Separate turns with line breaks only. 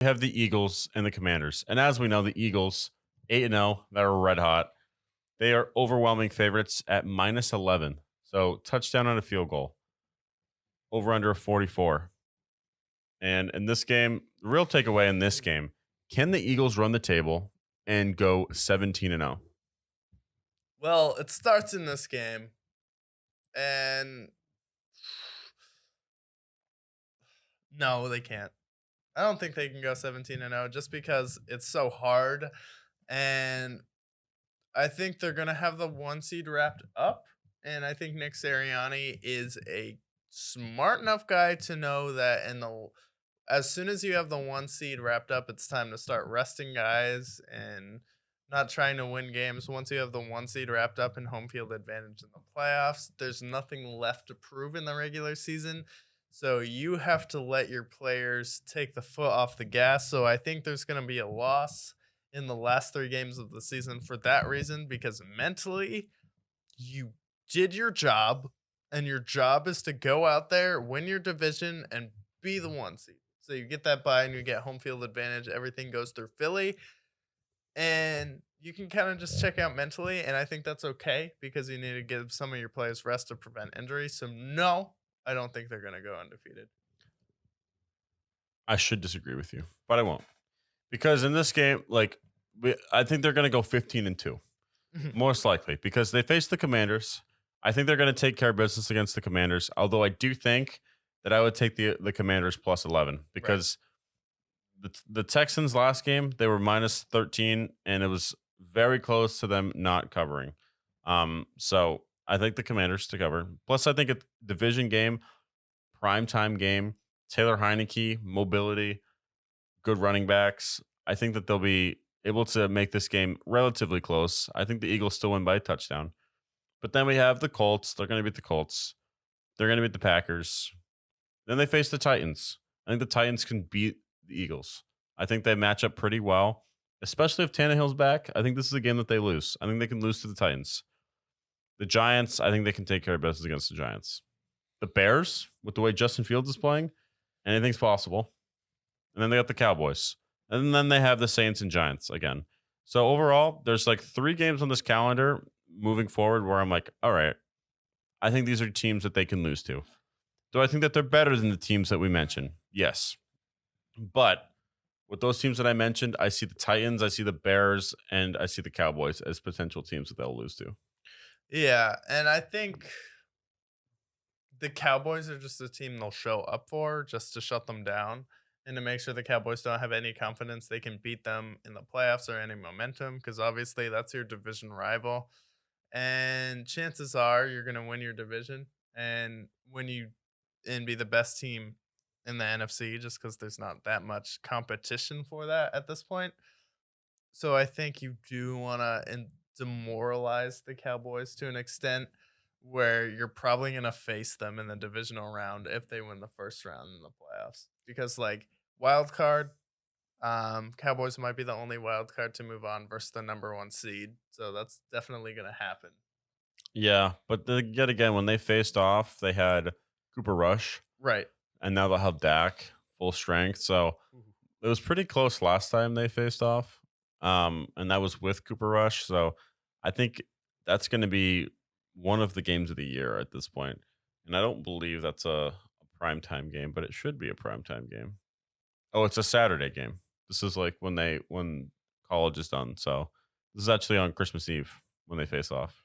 We have the Eagles and the Commanders. And as we know, the Eagles, 8-0, they're red hot. They are overwhelming favorites at minus 11. So touchdown on a field goal, over under a 44. And in this game, the real takeaway in this game, can the Eagles run the table and go 17-0?
Well, it starts in this game, and no, they can't. I don't think they can go 17-0 just because it's so hard. And I think they're going to have the one seed wrapped up. And I think Nick Sirianni is a smart enough guy to know that as soon as you have the one seed wrapped up, it's time to start resting guys and not trying to win games. Once you have the one seed wrapped up and home field advantage in the playoffs, there's nothing left to prove in the regular season. So you have to let your players take the foot off the gas. So I think there's going to be a loss in the last 3 games of the season for that reason, because mentally you did your job, and your job is to go out there, win your division, and be the one seed. So you get that bye and you get home field advantage. Everything goes through Philly, and you can kind of just check out mentally. And I think that's okay because you need to give some of your players rest to prevent injury. So, no, I don't think they're going to go undefeated.
I should disagree with you, but I won't. Because in this game, I think they're going to go 15-2, most likely, because they face the Commanders. I think they're going to take care of business against the Commanders, although I do think that I would take the Commanders plus 11 because the Texans last game, they were minus 13, and it was very close to them not covering. So I think the Commanders to cover. Plus, I think a division game, primetime game, Taylor Heineke, mobility, good running backs. I think that they'll be able to make this game relatively close. I think the Eagles still win by a touchdown. But then we have the Colts. They're going to beat the Colts. They're going to beat the Packers. Then they face the Titans. I think the Titans can beat the Eagles. I think they match up pretty well, especially if Tannehill's back. I think this is a game that they lose. I think they can lose to the Titans. The Giants, I think they can take care of business against the Giants. The Bears, with the way Justin Fields is playing, anything's possible. And then they got the Cowboys. And then they have the Saints and Giants again. So overall, there's like 3 games on this calendar moving forward where I'm like, all right, I think these are teams that they can lose to. Do I think that they're better than the teams that we mentioned? Yes. But with those teams that I mentioned, I see the Titans, I see the Bears, and I see the Cowboys as potential teams that they'll lose to.
Yeah. And I think the Cowboys are just a team they'll show up for just to shut them down and to make sure the Cowboys don't have any confidence they can beat them in the playoffs or any momentum, because obviously that's your division rival. And chances are you're going to win your division and be the best team in the NFC just because there's not that much competition for that at this point. So I think you do want to demoralize the Cowboys to an extent where you're probably going to face them in the divisional round if they win the first round in the playoffs. Because like wild card, Cowboys might be the only wild card to move on versus the number 1 seed. So that's definitely going to happen.
Yeah, but yet again, when they faced off, they had Cooper Rush,
Right.
and now they'll have Dak full strength. So
Mhm.
it was pretty close last time they faced off, and that was with Cooper Rush. So I think that's going to be one of the games of the year at this point. And I don't believe that's a primetime game, but it should be a primetime game. Oh, it's a Saturday game. This is like when college is done. So this is actually on Christmas Eve when they face off.